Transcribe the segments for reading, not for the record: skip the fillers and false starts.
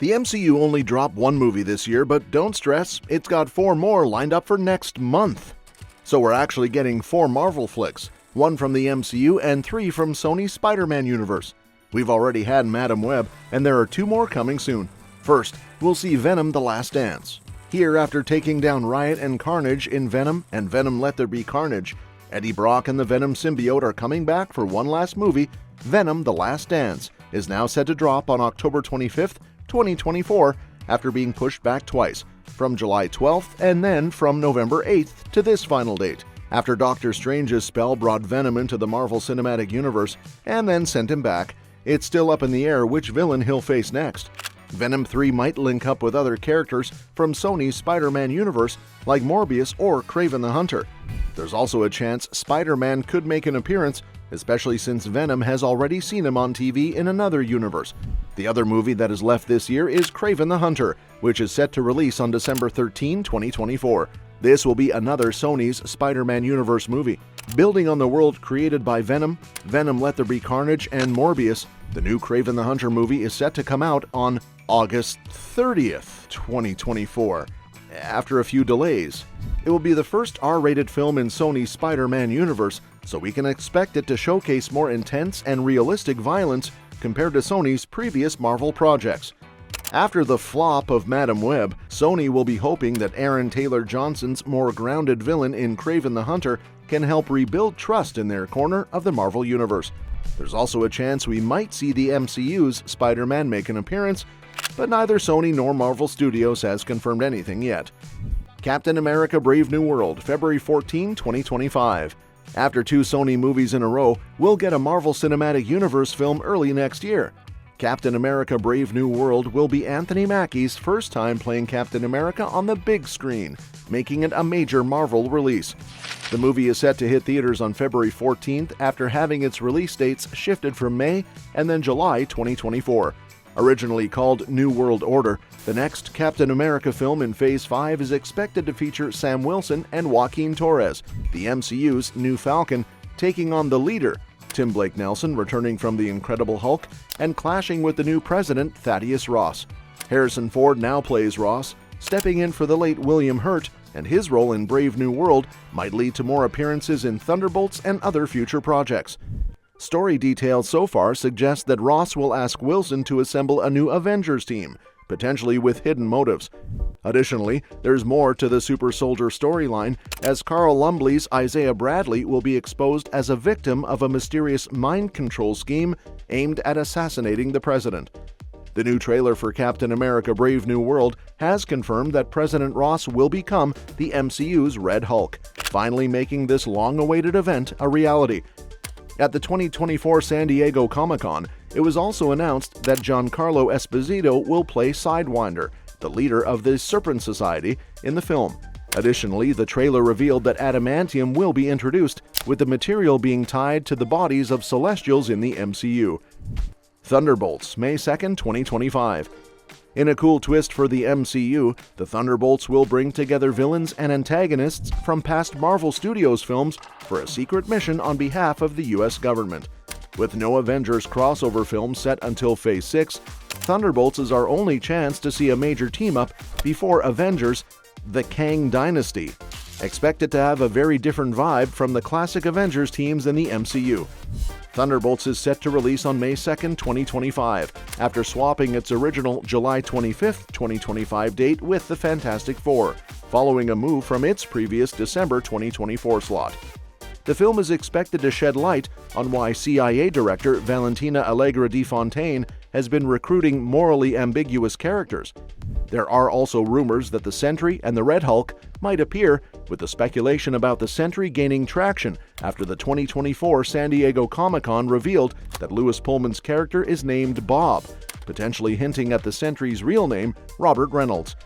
The MCU only dropped one movie this year, but don't stress, it's got 4 more lined up for next month. So we're actually getting 4 Marvel flicks, 1 from the MCU and 3 from Sony's Spider-Man universe. We've already had Madam Web, and there are 2 more coming soon. First, we'll see Venom: The Last Dance. Here, after taking down Riot and Carnage in Venom and Venom: Let There Be Carnage, Eddie Brock and the Venom symbiote are coming back for one last movie. Venom: The Last Dance is now set to drop on October 25th, 2024, after being pushed back twice, from July 12th and then from November 8th to this final date, after Doctor Strange's spell brought Venom into the Marvel Cinematic Universe and then sent him back. It's still up in the air which villain he'll face next. Venom 3 might link up with other characters from Sony's Spider-Man universe like Morbius or Craven the Hunter. There's also a chance Spider-Man could make an appearance, especially since Venom has already seen him on TV in another universe. The other movie that is left this year is Craven the Hunter, which is set to release on December 13, 2024. This will be another Sony's Spider-Man universe movie. Building on the world created by Venom, Venom: Let There Be Carnage, and Morbius, the new Craven the Hunter movie is set to come out on August 30th, 2024, after a few delays. It will be the first R-rated film in Sony's Spider-Man universe, so we can expect it to showcase more intense and realistic violence compared to Sony's previous Marvel projects. After the flop of Madam Web, Sony will be hoping that Aaron Taylor Johnson's more grounded villain in Craven the Hunter can help rebuild trust in their corner of the Marvel Universe. There's also a chance we might see the MCU's Spider-Man make an appearance, but neither Sony nor Marvel Studios has confirmed anything yet. Captain America: Brave New World, February 14, 2025. After 2 Sony movies in a row, we'll get a Marvel Cinematic Universe film early next year. Captain America: Brave New World will be Anthony Mackie's first time playing Captain America on the big screen, making it a major Marvel release. The movie is set to hit theaters on February 14th after having its release dates shifted from May and then July 2024. Originally called New World Order, the next Captain America film in Phase 5 is expected to feature Sam Wilson and Joaquin Torres, the MCU's new Falcon, taking on the leader, Tim Blake Nelson, returning from The Incredible Hulk, and clashing with the new president, Thaddeus Ross. Harrison Ford now plays Ross, stepping in for the late William Hurt, and his role in Brave New World might lead to more appearances in Thunderbolts and other future projects. Story details so far suggest that Ross will ask Wilson to assemble a new Avengers team, potentially with hidden motives. Additionally, there's more to the Super Soldier storyline, as Carl Lumbly's Isaiah Bradley will be exposed as a victim of a mysterious mind control scheme aimed at assassinating the president. The new trailer for Captain America: Brave New World has confirmed that President Ross will become the MCU's Red Hulk, finally making this long-awaited event a reality. At the 2024 San Diego Comic-Con, it was also announced that Giancarlo Esposito will play Sidewinder, the leader of the Serpent Society, in the film. Additionally, the trailer revealed that adamantium will be introduced, with the material being tied to the bodies of Celestials in the MCU. Thunderbolts, May 2, 2025. In a cool twist for the MCU, the Thunderbolts will bring together villains and antagonists from past Marvel Studios films for a secret mission on behalf of the US government. With no Avengers crossover film set until Phase 6, Thunderbolts is our only chance to see a major team-up before Avengers: The Kang Dynasty. Expect it to have a very different vibe from the classic Avengers teams in the MCU. Thunderbolts is set to release on May 2, 2025, after swapping its original July 25, 2025 date with the Fantastic Four, following a move from its previous December 2024 slot. The film is expected to shed light on why CIA Director Valentina Allegra de Fontaine has been recruiting morally ambiguous characters. There are also rumors that the Sentry and the Red Hulk might appear, with the speculation about the Sentry gaining traction after the 2024 San Diego Comic-Con revealed that Lewis Pullman's character is named Bob, potentially hinting at the Sentry's real name, Robert Reynolds.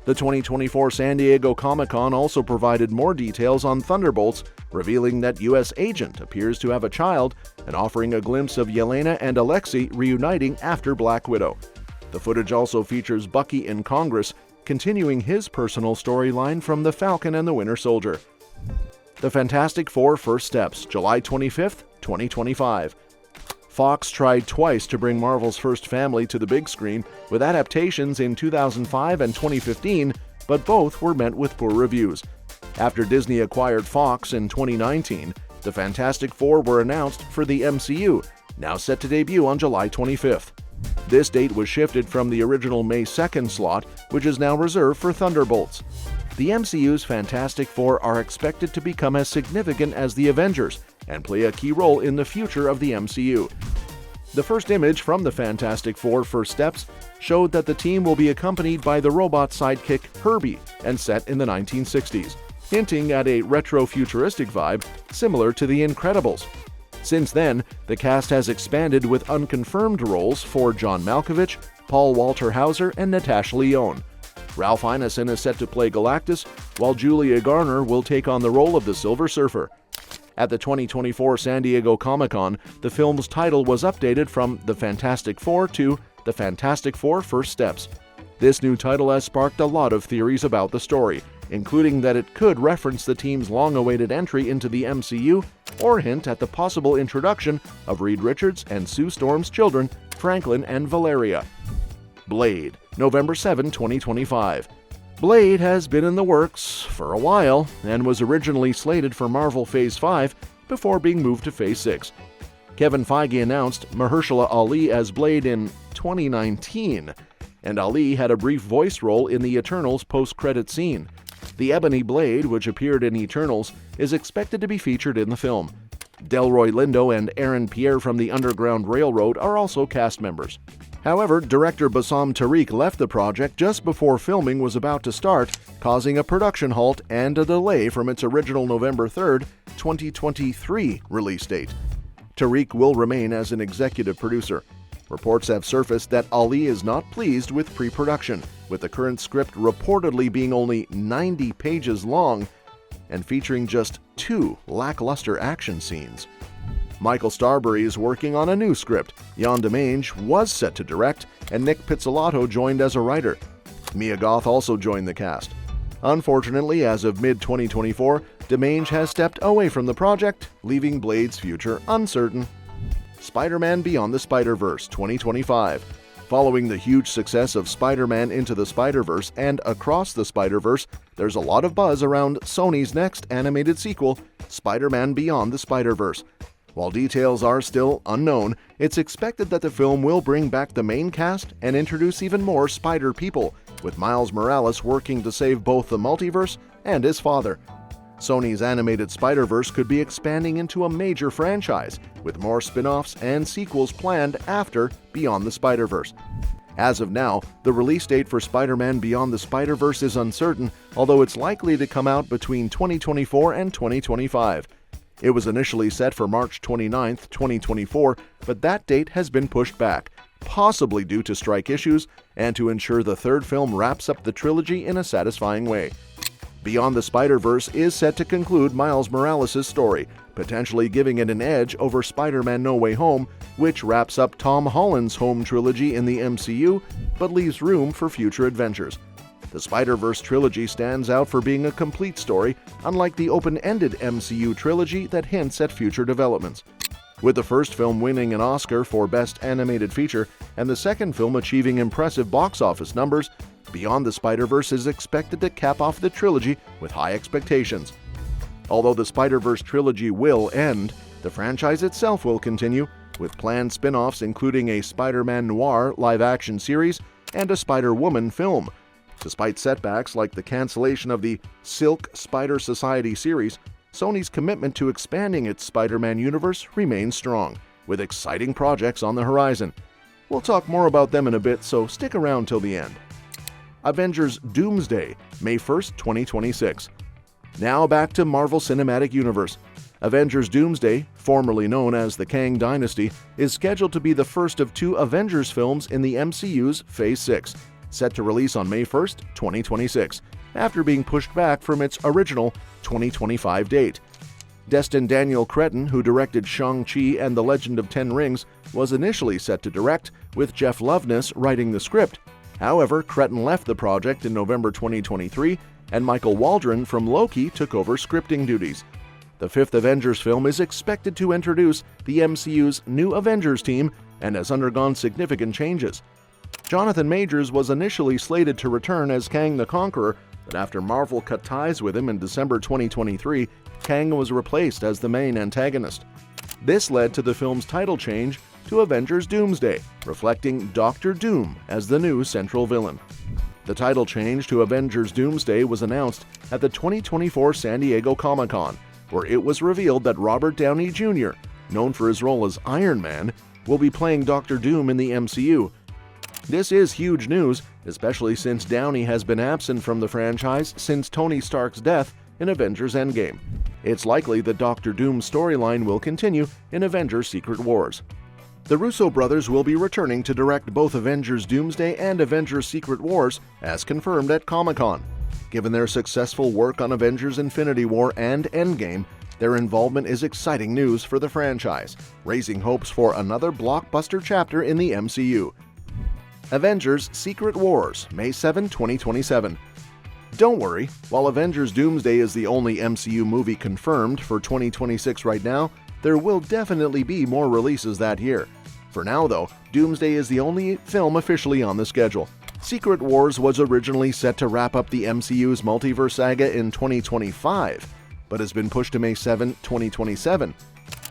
The 2024 San Diego Comic-Con also provided more details on Thunderbolts, revealing that U.S. Agent appears to have a child and offering a glimpse of Yelena and Alexei reuniting after Black Widow. The footage also features Bucky in Congress, continuing his personal storyline from The Falcon and the Winter Soldier. The Fantastic Four: First Steps, July 25, 2025. Fox tried twice to bring Marvel's first family to the big screen with adaptations in 2005 and 2015, but both were met with poor reviews. After Disney acquired Fox in 2019, the Fantastic Four were announced for the MCU, now set to debut on July 25th. This date was shifted from the original May 2nd slot, which is now reserved for Thunderbolts. The MCU's Fantastic Four are expected to become as significant as the Avengers and play a key role in the future of the MCU. The first image from the Fantastic Four First Steps showed that the team will be accompanied by the robot sidekick Herbie and set in the 1960s, hinting at a retro-futuristic vibe similar to The Incredibles. Since then, the cast has expanded with unconfirmed roles for John Malkovich, Paul Walter Hauser, and Natasha Lyonne. Ralph Ineson is set to play Galactus, while Julia Garner will take on the role of the Silver Surfer. At the 2024 San Diego Comic-Con, the film's title was updated from The Fantastic Four to The Fantastic Four First Steps. This new title has sparked a lot of theories about the story, including that it could reference the team's long-awaited entry into the MCU or hint at the possible introduction of Reed Richards and Sue Storm's children, Franklin and Valeria. Blade, November 7, 2025. Blade has been in the works for a while and was originally slated for Marvel Phase 5 before being moved to Phase 6. Kevin Feige announced Mahershala Ali as Blade in 2019, and Ali had a brief voice role in the Eternals post-credit scene. The Ebony Blade, which appeared in Eternals, is expected to be featured in the film. Delroy Lindo and Aaron Pierre from the Underground Railroad are also cast members. However, director Bassam Tariq left the project just before filming was about to start, causing a production halt and a delay from its original November 3, 2023 release date. Tariq will remain as an executive producer. Reports have surfaced that Ali is not pleased with pre-production, with the current script reportedly being only 90 pages long and featuring just 2 lackluster action scenes. Michael Starbury is working on a new script. Jan Demange was set to direct, and Nick Pizzolatto joined as a writer. Mia Goth also joined the cast. Unfortunately, as of mid-2024, Demange has stepped away from the project, leaving Blade's future uncertain. Spider-Man Beyond the Spiderverse 2025. Following the huge success of Spider-Man Into the Spiderverse and Across the Spiderverse, there's a lot of buzz around Sony's next animated sequel, Spider-Man Beyond the Spiderverse. While details are still unknown, it's expected that the film will bring back the main cast and introduce even more Spider people, with Miles Morales working to save both the multiverse and his father. Sony's animated Spider-Verse could be expanding into a major franchise, with more spin-offs and sequels planned after Beyond the Spider-Verse. As of now, the release date for Spider-Man Beyond the Spider-Verse is uncertain, although it's likely to come out between 2024 and 2025. It was initially set for March 29, 2024, but that date has been pushed back, possibly due to strike issues and to ensure the third film wraps up the trilogy in a satisfying way. Beyond the Spider-Verse is set to conclude Miles Morales' story, potentially giving it an edge over Spider-Man No Way Home, which wraps up Tom Holland's home trilogy in the MCU, but leaves room for future adventures. The Spider-Verse trilogy stands out for being a complete story, unlike the open-ended MCU trilogy that hints at future developments. With the first film winning an Oscar for Best Animated Feature and the second film achieving impressive box office numbers, Beyond the Spider-Verse is expected to cap off the trilogy with high expectations. Although the Spider-Verse trilogy will end, the franchise itself will continue, with planned spin-offs including a Spider-Man Noir live-action series and a Spider-Woman film. Despite setbacks like the cancellation of the Silk Spider Society series, Sony's commitment to expanding its Spider-Man universe remains strong, with exciting projects on the horizon. We'll talk more about them in a bit, so stick around till the end. Avengers Doomsday, May 1st, 2026. Now back to Marvel Cinematic Universe. Avengers Doomsday, formerly known as the Kang Dynasty, is scheduled to be the first of 2 Avengers films in the MCU's Phase 6, set to release on May 1st, 2026, after being pushed back from its original 2025 date. Destin Daniel Cretton, who directed Shang Chi and The Legend of Ten Rings, was initially set to direct, with Jeff Loveness writing the script. However, Cretton left the project in November 2023, and Michael Waldron from Loki took over scripting duties. the fifth Avengers film is expected to introduce the MCU's new Avengers team and has undergone significant changes. Jonathan Majors was initially slated to return as Kang the Conqueror, but after Marvel cut ties with him in December 2023, Kang was replaced as the main antagonist. This led to the film's title change to Avengers Doomsday, reflecting Doctor Doom as the new central villain. The title change to Avengers Doomsday was announced at the 2024 San Diego Comic-Con, where it was revealed that Robert Downey Jr., known for his role as Iron Man, will be playing Doctor Doom in the MCU. This is huge news, especially since Downey has been absent from the franchise since Tony Stark's death in Avengers Endgame. It's likely that Doctor Doom's storyline will continue in Avengers Secret Wars. The Russo brothers will be returning to direct both Avengers Doomsday and Avengers Secret Wars, as confirmed at Comic-Con. Given their successful work on Avengers Infinity War and Endgame, their involvement is exciting news for the franchise, raising hopes for another blockbuster chapter in the MCU. Avengers Secret Wars, May 7, 2027. Don't worry, while Avengers Doomsday is the only MCU movie confirmed for 2026 right now, there will definitely be more releases that year. For now though, Doomsday is the only film officially on the schedule. Secret Wars was originally set to wrap up the MCU's multiverse saga in 2025, but has been pushed to May 7, 2027.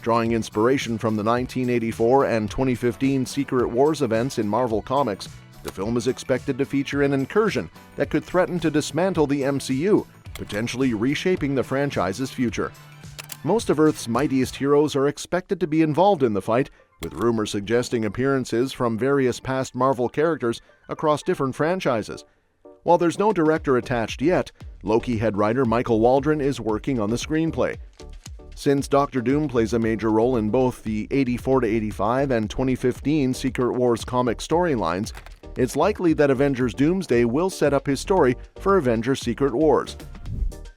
Drawing inspiration from the 1984 and 2015 Secret Wars events in Marvel Comics, the film is expected to feature an incursion that could threaten to dismantle the MCU, potentially reshaping the franchise's future. Most of Earth's mightiest heroes are expected to be involved in the fight, with rumors suggesting appearances from various past Marvel characters across different franchises. While there's no director attached yet, Loki head writer Michael Waldron is working on the screenplay. Since Doctor Doom plays a major role in both the 84-85 and 2015 Secret Wars comic storylines, it's likely that Avengers Doomsday will set up his story for Avengers Secret Wars.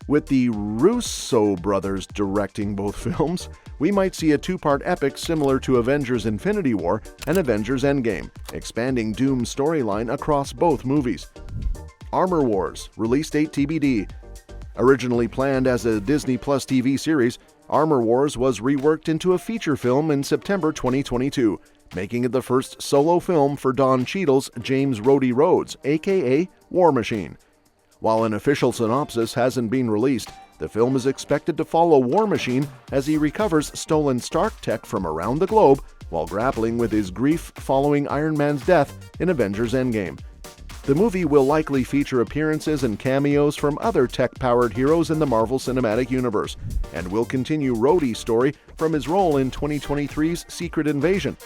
With the Russo brothers directing both films, we might see a two-part epic similar to Avengers Infinity War and Avengers Endgame, expanding Doom's storyline across both movies. Armor Wars, release date TBD. Originally planned as a Disney Plus TV series, Armor Wars was reworked into a feature film in September 2022, making it the first solo film for Don Cheadle's James Rhodey Rhodes, aka War Machine. While an official synopsis hasn't been released, the film is expected to follow War Machine as he recovers stolen Stark tech from around the globe while grappling with his grief following Iron Man's death in Avengers Endgame. The movie will likely feature appearances and cameos from other tech-powered heroes in the Marvel Cinematic Universe, and will continue Rhodey's story from his role in 2023's Secret Invasion.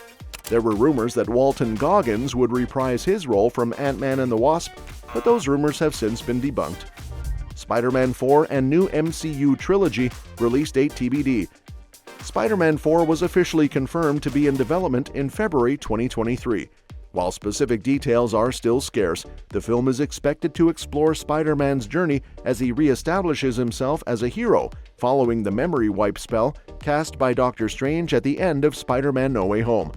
There were rumors that Walton Goggins would reprise his role from Ant-Man and the Wasp, but those rumors have since been debunked. Spider-Man 4 and new MCU trilogy, release date TBD. Spider-Man 4 was officially confirmed to be in development in February 2023. While specific details are still scarce, the film is expected to explore Spider-Man's journey as he reestablishes himself as a hero following the memory wipe spell cast by Doctor Strange at the end of Spider-Man No Way Home.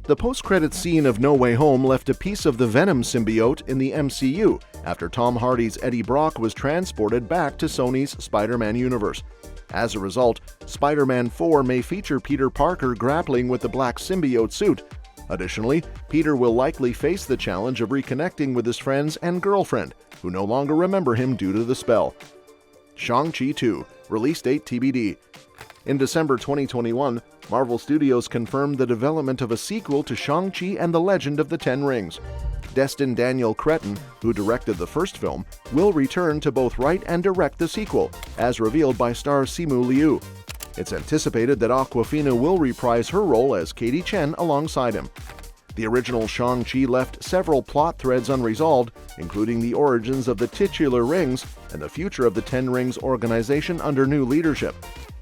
The post-credits scene of No Way Home left a piece of the Venom symbiote in the MCU after Tom Hardy's Eddie Brock was transported back to Sony's Spider-Man universe. As a result, Spider-Man 4 may feature Peter Parker grappling with the black symbiote suit. Additionally, Peter will likely face the challenge of reconnecting with his friends and girlfriend, who no longer remember him due to the spell. Shang Chi 2, release date TBD. In December 2021, Marvel Studios confirmed the development of a sequel to Shang-Chi and the Legend of the Ten Rings. Destin Daniel Cretton, who directed the first film, will return to both write and direct the sequel, as revealed by star Simu Liu. It's anticipated that Awkwafina will reprise her role as Katie Chen alongside him. The original Shang-Chi left several plot threads unresolved, including the origins of the titular rings and the future of the Ten Rings organization under new leadership.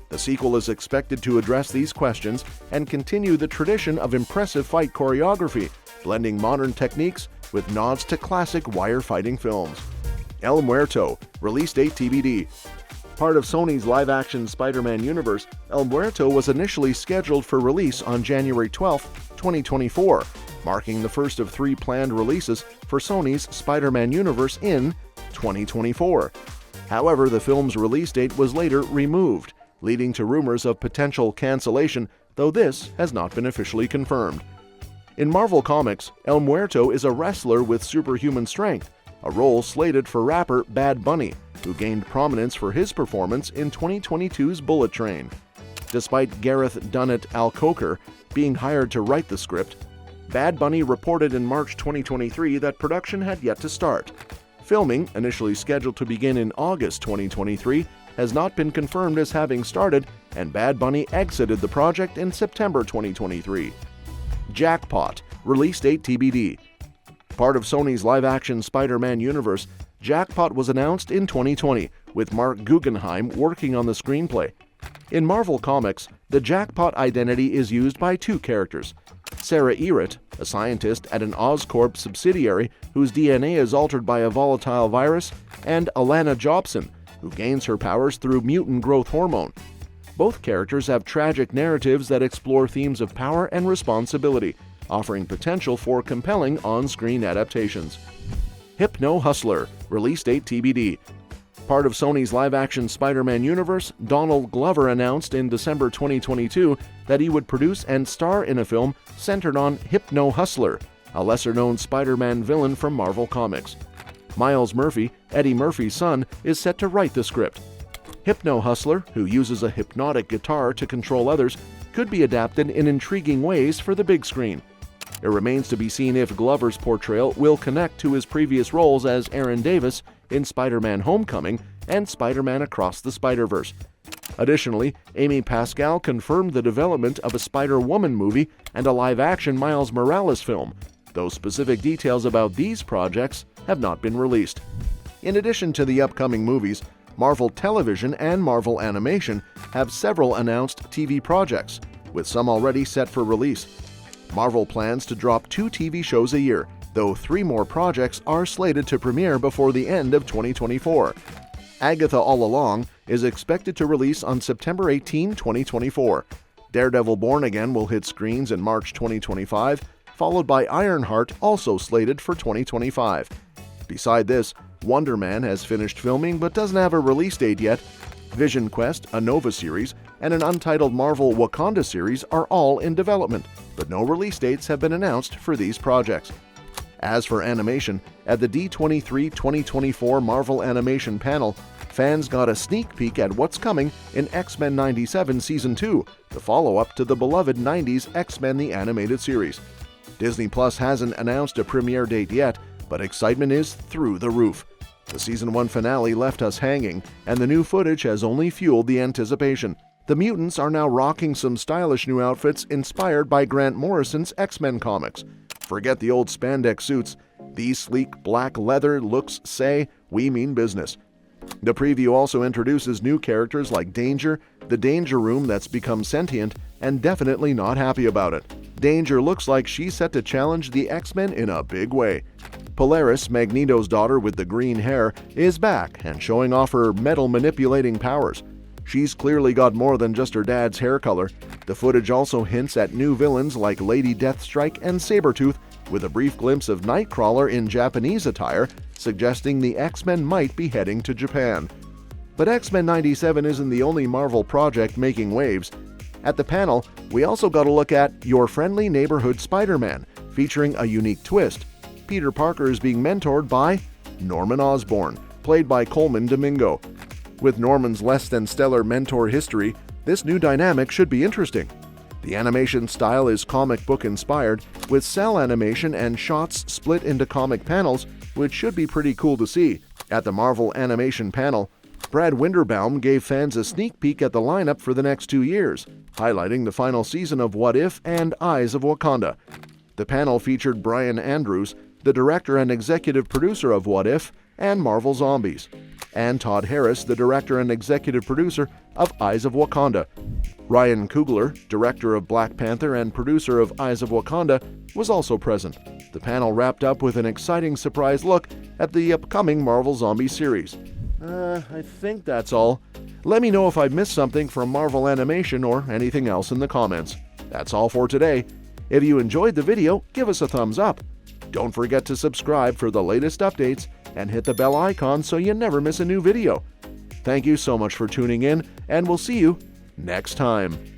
The sequel is expected to address these questions and continue the tradition of impressive fight choreography, blending modern techniques with nods to classic wire fighting films. El Muerto, release date TBD. Part of Sony's live-action Spider-Man universe, El Muerto was initially scheduled for release on January 12, 2024, marking the first of 3 planned releases for Sony's Spider-Man universe in 2024. However, the film's release date was later removed, leading to rumors of potential cancellation, though this has not been officially confirmed. In Marvel Comics, El Muerto is a wrestler with superhuman strength, a role slated for rapper Bad Bunny, who gained prominence for his performance in 2022's Bullet Train. Despite Gareth Dunnett Alcoker being hired to write the script, Bad Bunny reported in March 2023 that production had yet to start. Filming, initially scheduled to begin in August 2023, has not been confirmed as having started, and Bad Bunny exited the project in September 2023. Jackpot, release date TBD. Part of Sony's live-action Spider-Man universe, Jackpot was announced in 2020, with Mark Guggenheim working on the screenplay. In Marvel Comics, the Jackpot identity is used by two characters: Sarah Ehret, a scientist at an Oscorp subsidiary whose DNA is altered by a volatile virus, and Alana Jobson, who gains her powers through mutant growth hormone. Both characters have tragic narratives that explore themes of power and responsibility, offering potential for compelling on-screen adaptations. Hypno Hustler, release date TBD. Part of Sony's live-action Spider-Man universe, Donald Glover announced in December 2022 that he would produce and star in a film centered on Hypno Hustler, a lesser-known Spider-Man villain from Marvel Comics. Miles Murphy, Eddie Murphy's son, is set to write the script. Hypno Hustler, who uses a hypnotic guitar to control others, could be adapted in intriguing ways for the big screen. It remains to be seen if Glover's portrayal will connect to his previous roles as Aaron Davis in Spider-Man Homecoming and Spider-Man Across the Spiderverse. Additionally, Amy Pascal confirmed the development of a Spider-Woman movie and a live-action Miles Morales film, though specific details about these projects have not been released. In addition to the upcoming movies, Marvel Television and Marvel Animation have several announced TV projects, with some already set for release. Marvel plans to drop 2 TV shows a year, though 3 more projects are slated to premiere before the end of 2024. Agatha All Along is expected to release on September 18, 2024. Daredevil Born Again will hit screens in March 2025, followed by Ironheart, also slated for 2025. Beside this, Wonder Man has finished filming but doesn't have a release date yet. Vision Quest, a Nova series, and an untitled Marvel Wakanda series are all in development, but no release dates have been announced for these projects. As for animation, at the D23 2024 Marvel Animation panel, fans got a sneak peek at what's coming in X-Men 97 Season 2, the follow-up to the beloved 90s X-Men the Animated Series. Disney Plus hasn't announced a premiere date yet, but excitement is through the roof. The Season 1 finale left us hanging, and the new footage has only fueled the anticipation. The mutants are now rocking some stylish new outfits inspired by Grant Morrison's X-Men comics. Forget the old spandex suits. These sleek black leather looks say, "We mean business." The preview also introduces new characters like Danger, the Danger Room that's become sentient, and definitely not happy about it. Danger looks like she's set to challenge the X-Men in a big way. Polaris, Magneto's daughter with the green hair, is back and showing off her metal-manipulating powers. She's clearly got more than just her dad's hair color. The footage also hints at new villains like Lady Deathstrike and Sabretooth, with a brief glimpse of Nightcrawler in Japanese attire, suggesting the X-Men might be heading to Japan. But X-Men 97 isn't the only Marvel project making waves. At the panel, we also got a look at Your Friendly Neighborhood Spider-Man, featuring a unique twist. Peter Parker is being mentored by Norman Osborn, played by Coleman Domingo. With Norman's less-than-stellar mentor history, this new dynamic should be interesting. The animation style is comic book inspired, with cell animation and shots split into comic panels, which should be pretty cool to see. At the Marvel Animation panel, Brad Winderbaum gave fans a sneak peek at the lineup for the next 2 years, highlighting the final season of What If and Eyes of Wakanda. The panel featured Brian Andrews, the director and executive producer of What If and Marvel Zombies, and Todd Harris, the director and executive producer of Eyes of Wakanda. Ryan Coogler, director of Black Panther and producer of Eyes of Wakanda, was also present. The panel wrapped up with an exciting surprise look at the upcoming Marvel Zombie series. I think that's all. Let me know if I've missed something from Marvel Animation or anything else in the comments. That's all for today. If you enjoyed the video, give us a thumbs up. Don't forget to subscribe for the latest updates and hit the bell icon so you never miss a new video. Thank you so much for tuning in, and we'll see you next time.